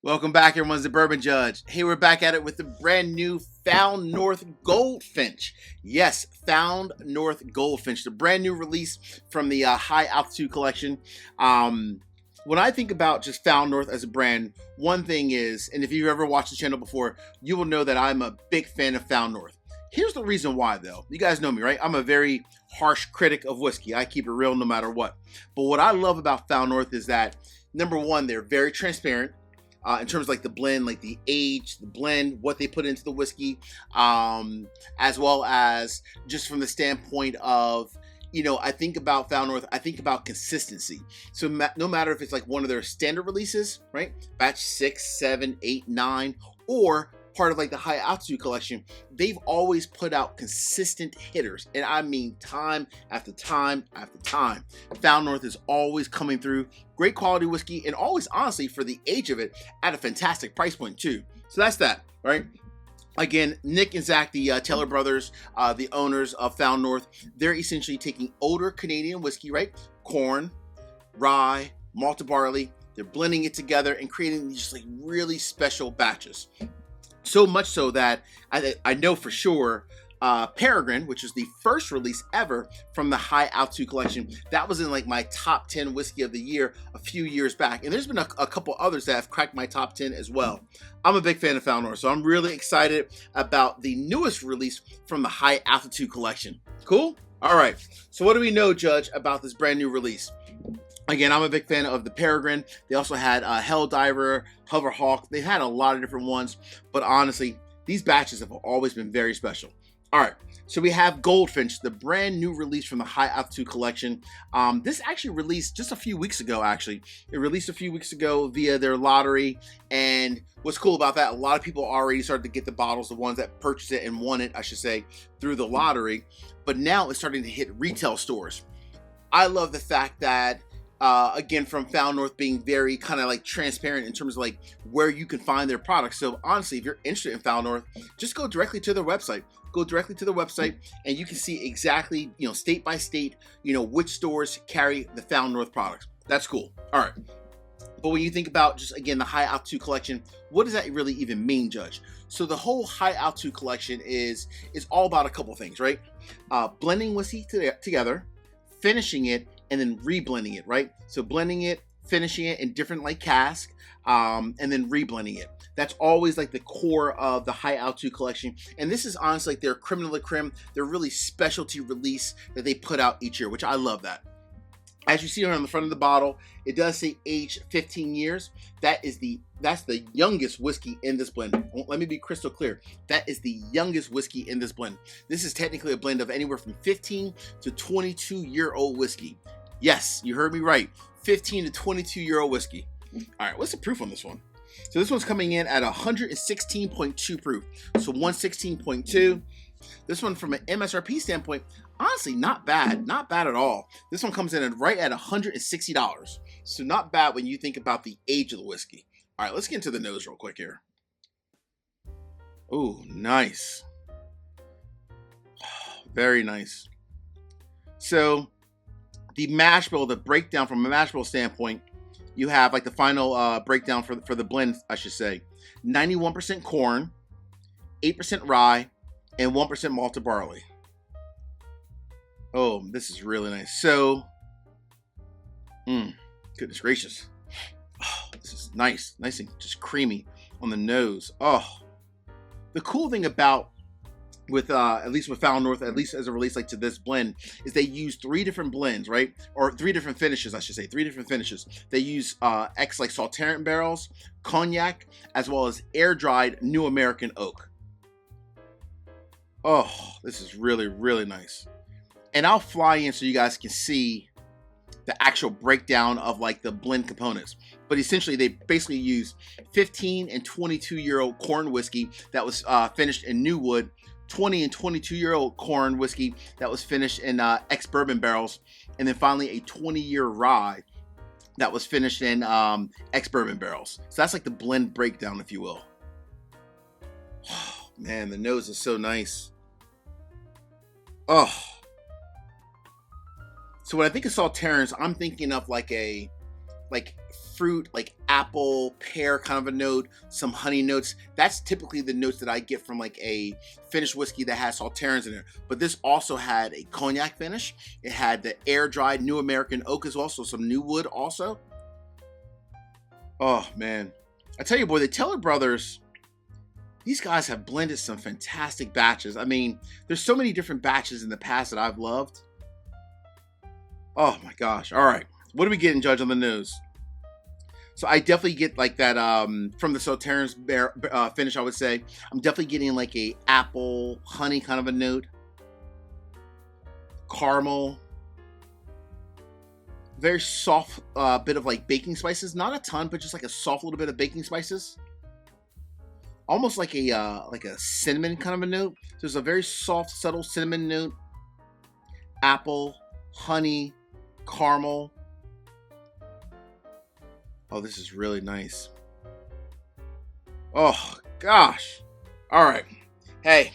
Welcome back, everyone's the Bourbon Judge. Hey, we're back at it with the brand new Found North Goldfinch. Yes, Found North Goldfinch, the brand new release from the High Altitude collection. When I think about just Found North as a brand, one thing is, and if you've ever watched the channel before, you will know that I'm a big fan of Found North. Here's the reason why, though. You guys know me, right? I'm a very harsh critic of whiskey. I keep it real no matter what. But what I love about Found North is that, number one, they're very transparent. In terms of like the blend, like the age, the blend, what they put into the whiskey, as well as just from the standpoint of, you know, I think about Found North, I think about consistency. So no matter if it's like one of their standard releases, right? Batch 6, 7, 8, 9, or part of like the High Altitude collection, they've always put out consistent hitters. And I mean time after time after time. Found North is always coming through. Great quality whiskey, and always, honestly, for the age of it, at a fantastic price point too. So that's that, right? Again, Nick and Zach, the Taylor brothers, the owners of Found North, they're essentially taking older Canadian whiskey, right? Corn, rye, malted barley. They're blending it together and creating these like really special batches. So much so that I know for sure Peregrine, which is the first release ever from the High Altitude collection, that was in like my top 10 whiskey of the year a few years back. And there's been a couple others that have cracked my top 10 as well. I'm a big fan of Found North, so I'm really excited about the newest release from the High Altitude collection. Cool? All right. So what do we know, Judge, about this brand new release? Again, I'm a big fan of the Peregrine. They also had Helldiver, Hoverhawk. They've had a lot of different ones, but honestly, these batches have always been very special. All right, so we have Goldfinch, the brand new release from the High Altitude collection. This actually released just a few weeks ago, actually. It released a few weeks ago via their lottery, and what's cool about that, a lot of people already started to get the bottles, the ones that purchased it and won it, I should say, through the lottery, but now it's starting to hit retail stores. I love the fact that again, from Found North being very kind of like transparent in terms of like where you can find their products. So honestly, if you're interested in Found North, just go directly to their website. Go directly to their website and you can see exactly, you know, state by state, you know, which stores carry the Found North products. That's cool. All right. But when you think about just, again, the High Altitude collection, what does that really even mean, Judge? So the whole High Altitude collection is all about a couple things, right? Blending whiskey together, finishing it, and then reblending it, right? So blending it, finishing it in different like casks, and then reblending it. That's always like the core of the High Altitude collection. And this is honestly like their creme de la creme, their really specialty release that they put out each year, which I love that. As you see on the front of the bottle, it does say aged 15 years. That's the youngest whiskey in this blend. Let me be crystal clear. That is the youngest whiskey in this blend. This is technically a blend of anywhere from 15 to 22-year-old whiskey. Yes, you heard me right. 15 to 22-year-old whiskey. All right, what's the proof on this one? So this one's coming in at 116.2 proof. So 116.2. This one from an MSRP standpoint, honestly, not bad. Not bad at all. This one comes in at right at $160. So not bad when you think about the age of the whiskey. All right, let's get into the nose real quick here. Oh, nice. Very nice. So the mash bill, the breakdown from a mash bill standpoint, you have like the final breakdown for the blend, I should say. 91% corn, 8% rye, and 1% malted barley. Oh, this is really nice. So, goodness gracious. Oh, this is nice. Nice and just creamy on the nose. Oh, the cool thing about with at least with Found North, at least as it relates like to this blend, is they use 3 different blends, right? Or 3 different finishes, I should say. 3 different finishes. They use like Sauternes barrels, cognac, as well as air-dried New American oak. Oh, this is really, really nice. And I'll fly in so you guys can see the actual breakdown of like the blend components. But essentially, they basically use 15 and 22-year-old corn whiskey that was finished in new wood, 20 and 22-year-old corn whiskey that was finished in ex-bourbon barrels, and then finally a 20-year rye that was finished in ex-bourbon barrels. So that's like the blend breakdown, if you will. Oh, man, the nose is so nice. Oh. So when I think of Sauternes, I'm thinking of like a like fruit, like apple, pear kind of a note, some honey notes. That's typically the notes that I get from like a finished whiskey that has Sauternes in it. But this also had a cognac finish. It had the air dried New American oak as well, so some new wood also. Oh man, I tell you, boy, the Teller brothers, these guys have blended some fantastic batches. I mean, there's so many different batches in the past that I've loved. Oh my gosh. All right. What are we getting, Judge, on the nose? So I definitely get like that from the Sauternes finish, I would say. I'm definitely getting like a apple, honey kind of a note. Caramel. Very soft bit of like baking spices. Not a ton, but just like a soft little bit of baking spices. Almost like a cinnamon kind of a note. So there's a very soft, subtle cinnamon note. Apple, honey, caramel. Oh, this is really nice. Oh, gosh. All right. Hey,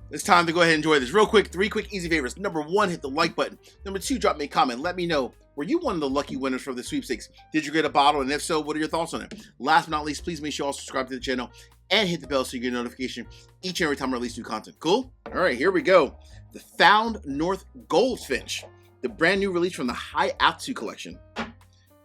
it's time to go ahead and enjoy this. Real quick, 3 quick, easy favors. Number 1, hit the like button. Number 2, drop me a comment. Let me know, were you one of the lucky winners for the sweepstakes? Did you get a bottle? And if so, what are your thoughts on it? Last but not least, please make sure you all subscribe to the channel and hit the bell so you get a notification each and every time I release new content. Cool? All right, here we go. The Found North Goldfinch, the brand new release from the High Altitude Collection.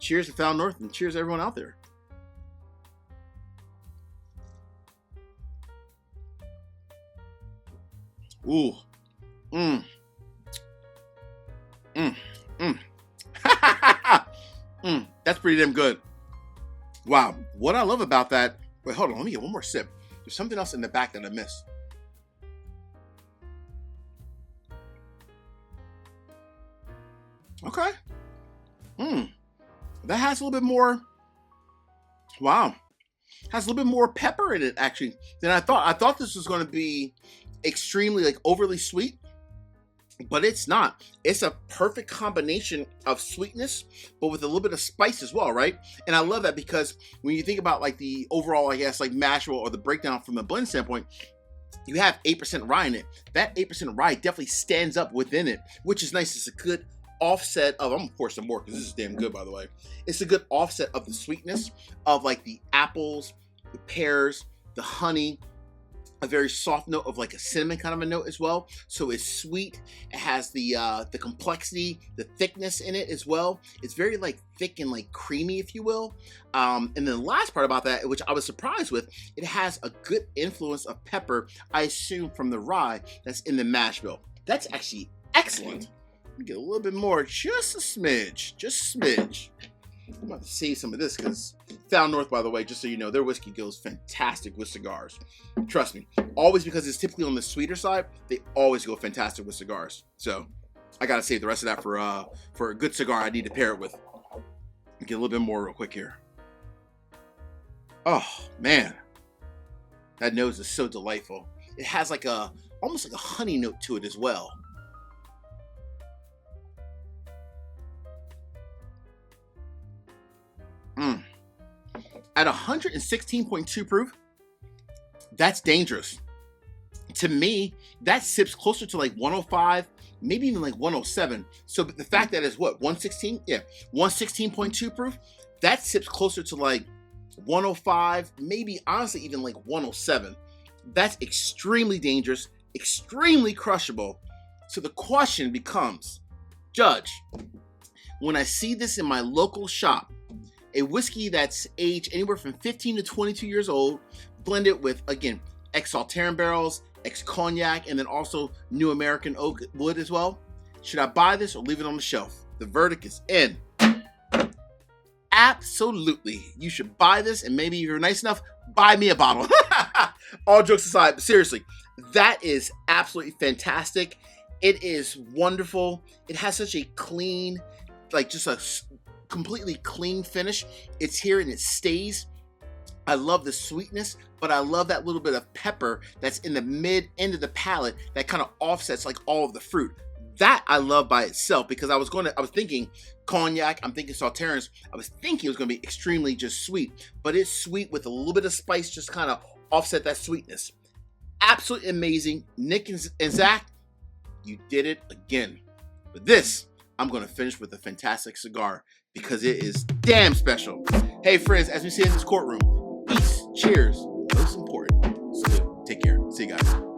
Cheers to Found North, and cheers to everyone out there. Ooh. That's pretty damn good. Wow. What I love about that... Wait, hold on. Let me get one more sip. There's something else in the back that I missed. Okay. That has a little bit more... Wow. Has a little bit more pepper in it, actually, than I thought. I thought this was going to be extremely, like, overly sweet. But it's not. It's a perfect combination of sweetness, but with a little bit of spice as well, right? And I love that because when you think about like the overall, I guess, like mash bill or the breakdown from the blend standpoint, you have 8% rye in it. That 8% rye definitely stands up within it, which is nice. It's a good offset of, I'm gonna pour some more because this is damn good, by the way. It's a good offset of the sweetness of like the apples, the pears, the honey, a very soft note of like a cinnamon kind of a note as well. So it's sweet. It has the complexity, the thickness in it as well. It's very like thick and like creamy, if you will. And then the last part about that, which I was surprised with, it has a good influence of pepper, I assume from the rye that's in the mash bill. That's actually excellent. Let me get a little bit more, just a smidge, just a smidge. I'm about to save some of this because Found North, by the way, just so you know, their whiskey goes fantastic with cigars. Trust me. Always, because it's typically on the sweeter side, they always go fantastic with cigars. So I got to save the rest of that for a good cigar I need to pair it with. Get a little bit more real quick here. Oh, man. That nose is so delightful. It has like almost like a honey note to it as well. At 116.2 proof, that's dangerous. To me, that sips closer to like 105, maybe even like 107. So the fact that it's what, 116? Yeah, 116.2 proof, that sips closer to like 105, maybe honestly even like 107. That's extremely dangerous, extremely crushable. So the question becomes, Judge, when I see this in my local shop, a whiskey that's aged anywhere from 15 to 22 years old, blended with, again, ex-Sauternes barrels, ex-cognac, and then also New American oak wood as well. Should I buy this or leave it on the shelf? The verdict is in. Absolutely. You should buy this, and maybe if you're nice enough, buy me a bottle. All jokes aside, but seriously, that is absolutely fantastic. It is wonderful. It has such a clean, like just a completely clean finish. It's here and it stays. I love the sweetness, but I love that little bit of pepper that's in the mid end of the palate that kind of offsets like all of the fruit. That I love by itself, because I was thinking cognac, I'm thinking Sauternes, I was thinking it was going to be extremely just sweet, but it's sweet with a little bit of spice, just kind of offset that sweetness. Absolutely amazing. Nick and Zach, you did it again. But this, I'm going to finish with a fantastic cigar. because it is damn special. Hey friends, as we sit in this courtroom, peace, cheers, most important, salute. Take care. See you guys.